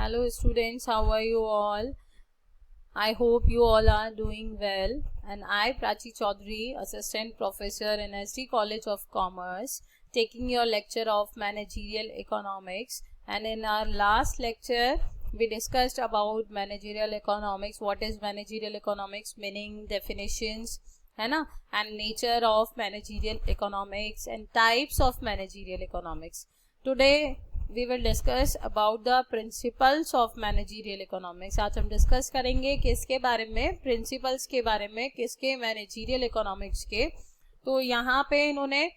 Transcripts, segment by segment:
Hello students, how are you all? I hope you all are doing well. And I, Prachi Chaudhary, Assistant Professor in SD College of Commerce, taking your lecture of Managerial Economics. And in our last lecture, we discussed about Managerial Economics. What is Managerial Economics? Meaning, definitions, है ना, and nature of Managerial Economics and types of Managerial Economics. Today we will discuss about the principles of managerial economics. आज हम discuss करेंगे किसके बारे में, principles के बारे में, किसके, मैनेजरियल इकोनॉमिक्स के. तो यहाँ पे इन्होंने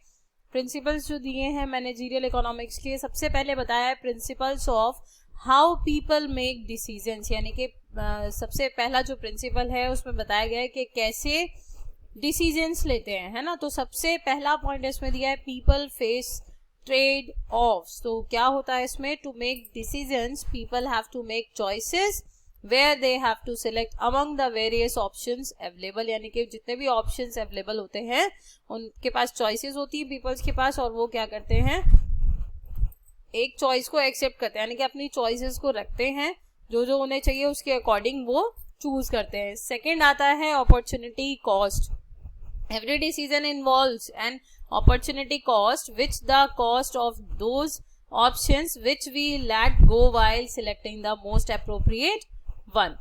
प्रिंसिपल्स जो दिए हैं मैनेजरियल इकोनॉमिक्स के, सबसे पहले बताया है principles of how people make decisions. यानी कि सबसे पहला जो प्रिंसिपल है उसमें बताया गया है कि कैसे डिसीजंस लेते हैं, है ना. तो सबसे पहला पॉइंट इसमें दिया है पीपल फेस ट्रेड ऑफ्स. तो क्या होता है इसमें, to make decisions people have to make choices where they have to select among the various options available. यानी कि जितने भी ऑप्शंस अवेलेबल होते हैं उनके पास चॉइसेस होती है पीपल्स के पास, और वो क्या करते हैं, एक चॉइस को एक्सेप्ट करते हैं, यानी कि अपनी चॉइसेस को रखते हैं, जो जो उन्हें चाहिए उसके अकॉर्डिंग वो चूज करते हैं. सेकेंड आता है opportunity cost. Every decision involves an opportunity cost, which the cost of those options which we let go while selecting the most appropriate one.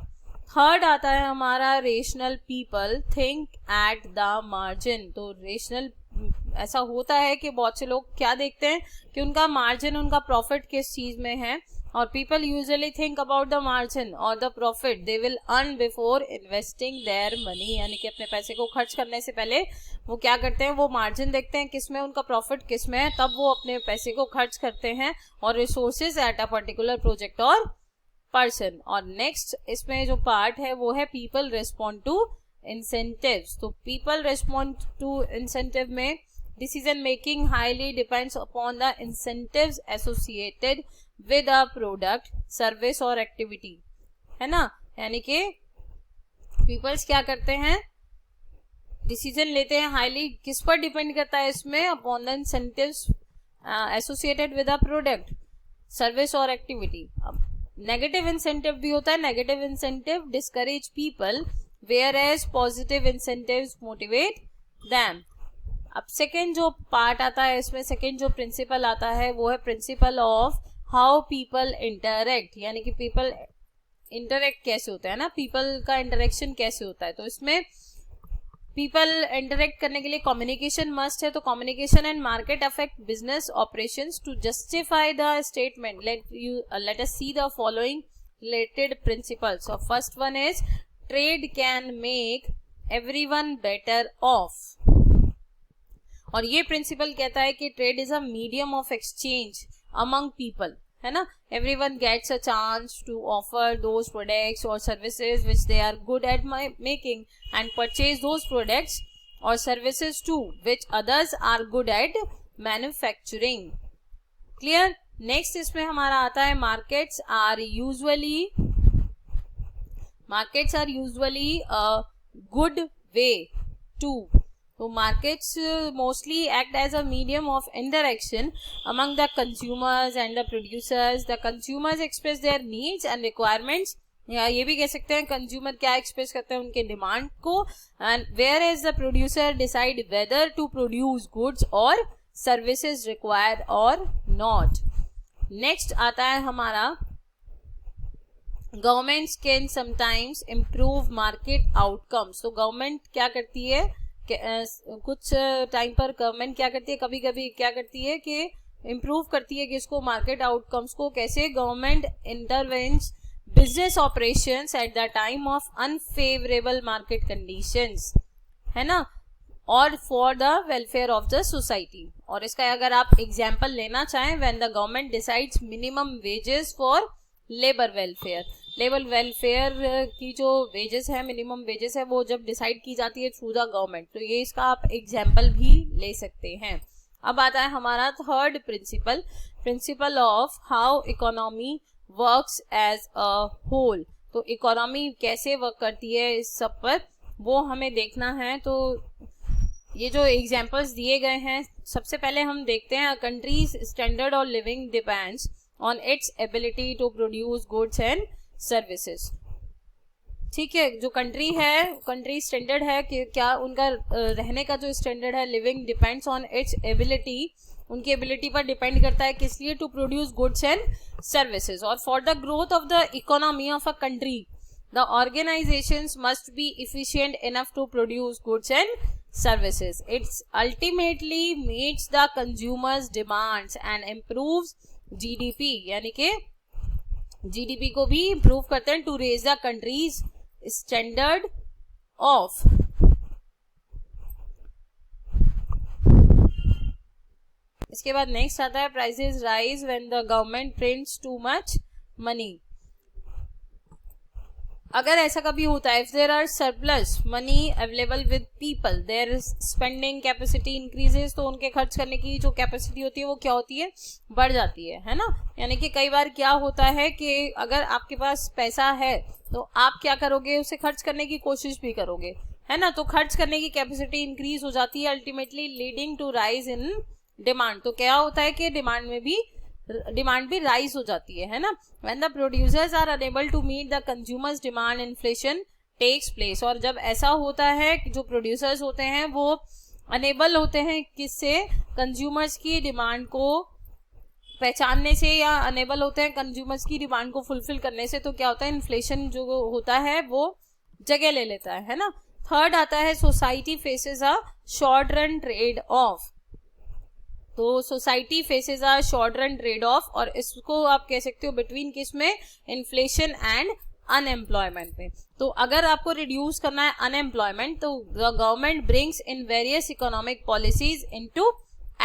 Third आता है हमारा rational people think at the margin. तो rational ऐसा होता है कि बहुत से लोग क्या देखते हैं कि उनका मार्जिन, उनका प्रॉफिट किस चीज में है, और people usually think about the margin और the profit they will earn before investing their money. यानी कि अपने पैसे को खर्च करने से पहले वो क्या करते हैं, वो मार्जिन देखते हैं किस में, उनका प्रॉफिट किस में है, तब वो अपने पैसे को खर्च करते हैं और resources at a particular project और पर्सन. और नेक्स्ट इसमें जो पार्ट है वो है पीपल रिस्पॉन्ड टू इंसेंटिव्स. तो पीपल रिस्पॉन्ड टू इंसेंटिव में decision making highly depends upon the incentives associated with a product, service और activity, है ना. यानी कि पीपल्स क्या करते हैं, डिसीजन लेते हैं, हाईली किस पर डिपेंड करता है इसमें, upon the incentives associated with a product, service और एक्टिविटी. अब नेगेटिव इंसेंटिव भी होता है. Negative incentive discourage people whereas positive incentives motivate them. अब सेकेंड जो पार्ट आता है इसमें, सेकेंड जो प्रिंसिपल आता है वो है principal of how people interact. यानी कि पीपल इंटरेक्ट कैसे होता है ना, पीपल का इंटरेक्शन कैसे होता है. तो इसमें पीपल इंटरेक्ट करने के लिए कम्युनिकेशन मस्ट है. तो communication and market affect business operations. To justify the statement let us see the following related principles. और first one is trade can make everyone better off. और ये प्रिंसिपल कहता है कि trade is a medium of exchange among people, है ना. Everyone gets a chance to offer those products और services which they are good at making and purchase those products और services to which others are good at manufacturing. Clear. Next इसमें हमारा आता है markets are usually a good way to. तो markets mostly act as a medium of interaction among the consumers and the producers. The consumers express their needs and requirements, या ये भी कह सकते हैं कंज्यूमर क्या एक्सप्रेस करते हैं, उनके डिमांड को, and whereas the producer decide whether to produce goods और सर्विसेज रिक्वायर्ड और नॉट. नेक्स्ट आता है हमारा governments can sometimes improve market outcomes. तो गवर्नमेंट क्या करती है, कुछ टाइम पर गवर्नमेंट क्या करती है, कभी कभी क्या करती है कि इम्प्रूव करती है कि इसको मार्केट आउटकम्स को. कैसे, government intervenes business operations at the time of unfavourable market conditions, है ना, और for the welfare of the society. और इसका अगर आप एग्जाम्पल लेना चाहें, when the government decides minimum wages for labour welfare. Labour welfare की जो वेजेस है, मिनिमम वेजेस है, वो जब डिसाइड की जाती है थ्रू द गवर्नमेंट. तो ये इसका आप एग्जाम्पल भी ले सकते हैं. अब आता है हमारा third principle, principle of how economy works as a whole. तो इकोनॉमी कैसे वर्क करती है इस सब पर वो हमें देखना है. तो ये जो एग्जाम्पल्स दिए गए हैं, सबसे पहले हम देखते हैं countries standard of living depends on its ability to produce goods and services. ठीक है, जो कंट्री है, कंट्री स्टैंडर्ड है कि क्या उनका रहने का जो स्टैंडर्ड है, living depends on its ability, उनकी एबिलिटी पर डिपेंड करता है किस लिए, to produce goods and services. और for the growth of the economy of a country the organizations must be efficient enough to produce goods and services. It ultimately meets the consumers demands and improves GDP, यानी कि GDP को भी improve करते हैं, to raise the country's standard of. इसके बाद next आता है prices rise when the government prints too much money. अगर ऐसा कभी होता है, if there are surplus money available with people, their spending capacity increases, तो उनके खर्च करने की जो कैपेसिटी होती है वो क्या होती है, बढ़ जाती है ना. यानी कि कई बार क्या होता है कि अगर आपके पास पैसा है तो आप क्या करोगे, उसे खर्च करने की कोशिश भी करोगे, है ना. तो खर्च करने की कैपेसिटी इंक्रीज हो जाती है, ultimately leading to rise in demand. तो क्या होता है कि डिमांड भी राइज हो जाती है ना. When the producers are unable to meet the consumers demand, inflation takes place. और जब ऐसा होता है कि जो प्रोड्यूसर्स होते हैं वो अनेबल होते हैं किससे, कंज्यूमर्स की डिमांड को पहचानने से, या अनेबल होते हैं कंज्यूमर्स की डिमांड को फुलफिल करने से, तो क्या होता है, इन्फ्लेशन जो होता है वो जगह ले लेता है ना. थर्ड आता है society faces a short run trade off. तो society faces a short run trade off, और इसको आप कह सकते हो बिटवीन किस में, इन्फ्लेशन एंड अनएम्प्लॉयमेंट में. तो अगर आपको रिड्यूस करना है अनएम्प्लॉयमेंट, तो the government brings in various economic policies into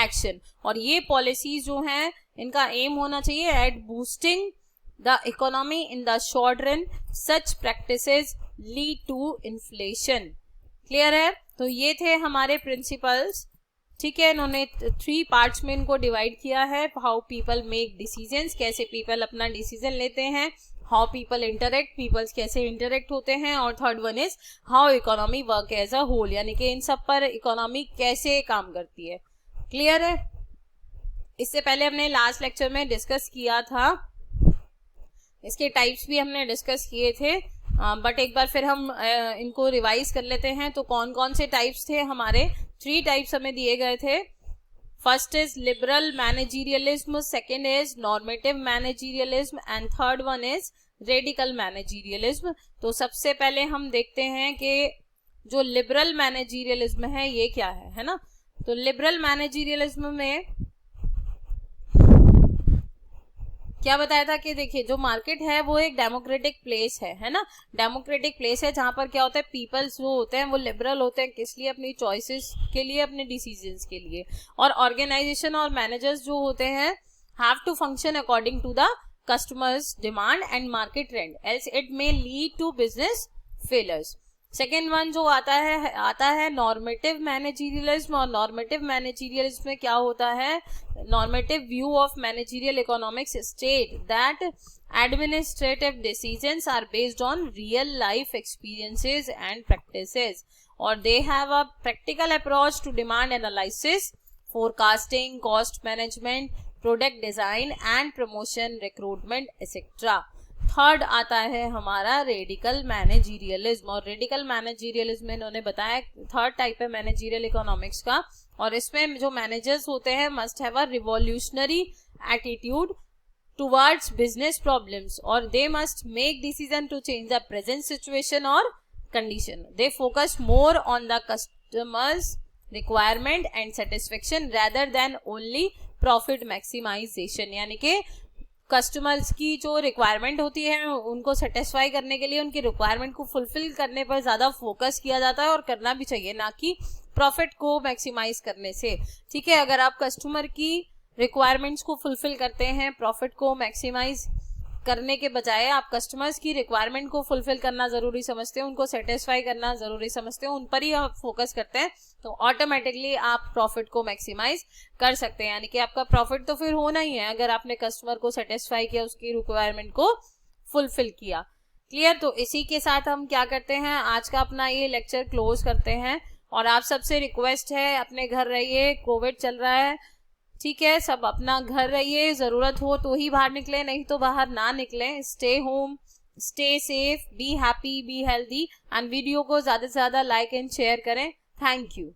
action. और ये पॉलिसीज जो हैं इनका एम होना चाहिए at boosting the economy in the short run. Such practices lead to inflation. Clear है. तो ये थे हमारे प्रिंसिपल्स. ठीक है, इन्होंने 3 पार्ट्स में इनको डिवाइड किया है. हाउ पीपल मेक डिसीजंस, कैसे पीपल अपना डिसीजन लेते हैं. हाउ पीपल इंटरेक्ट, पीपल्स कैसे इंटरेक्ट होते हैं. और third one is how economy work as a whole, यानी कि इन सब पर इकोनॉमी कैसे काम करती है. क्लियर है. इससे पहले हमने लास्ट लेक्चर में डिस्कस किया था, इसके टाइप्स भी हमने डिस्कस किए थे, बट एक बार फिर हम इनको रिवाइज कर लेते हैं. तो कौन कौन से टाइप्स थे हमारे, 3 टाइप्स हमें दिए गए थे. First is liberal managerialism, second is normative managerialism, and third one is radical managerialism. तो सबसे पहले हम देखते हैं कि जो लिबरल मैनेजीरियलिज्म है ये क्या है ना. तो लिबरल मैनेजीरियलिज्म में क्या बताया था कि देखिए जो मार्केट है वो एक डेमोक्रेटिक प्लेस है ना. डेमोक्रेटिक प्लेस है जहां पर क्या होता है, पीपल्स जो होते हैं वो लिबरल होते हैं, किस लिए, अपनी चॉइसेस के लिए, अपने डिसीजंस के लिए. और ऑर्गेनाइजेशन और मैनेजर्स जो होते हैं have to function according to the customers demand and market trend, else it may lead to business failures. Second one जो आता है नॉर्मेटिव मैनेजीरियलिज्म. और नॉर्मेटिव मैनेजीरियलिज्म में क्या होता है, normative view of managerial economics state that administrative decisions are based on real life experiences and practices, और they have a practical approach to demand analysis, forecasting, cost management, product design and promotion, recruitment etcetera. Third आता है हमारा radical मैनेजीरियलिज्म. और radical मैनेजीरियलिज्म में इन्होंने बताया third type है managerial economics का, और इसमें जो मैनेजर्स होते हैं must have a revolutionary attitude towards business problems, और they must make decision to change the present situation और condition. They focus more on the customers requirement and satisfaction rather than only profit maximisation. यानी कि customers की जो requirement होती है उनको satisfy करने के लिए उनकी रिक्वायरमेंट को फुलफिल करने पर ज्यादा फोकस किया जाता है, और करना भी चाहिए, ना कि प्रॉफिट को मैक्सिमाइज करने से. ठीक है, अगर आप कस्टमर की रिक्वायरमेंट्स को फुलफिल करते हैं, प्रॉफिट को मैक्सिमाइज करने के बजाय आप कस्टमर्स की रिक्वायरमेंट को फुलफिल करना जरूरी समझते हैं, उनको सेटिस्फाई करना जरूरी समझते हैं, उन पर ही आप फोकस करते हैं, तो ऑटोमेटिकली आप प्रॉफिट को मैक्सिमाइज कर सकते हैं. यानी कि आपका प्रॉफिट तो फिर होना ही है अगर आपने कस्टमर को सेटिस्फाई किया, उसकी रिक्वायरमेंट को फुलफिल किया. क्लियर. तो इसी के साथ हम क्या करते हैं, आज का अपना ये लेक्चर क्लोज करते हैं. और आप सबसे रिक्वेस्ट है, अपने घर रहिए, कोविड चल रहा है, ठीक है, सब अपना घर रहिए, जरूरत हो तो ही बाहर निकले, नहीं तो बाहर ना निकलें। Stay home, stay safe, be happy, be healthy, and video को ज्यादा से ज्यादा लाइक एंड शेयर करें। Thank you.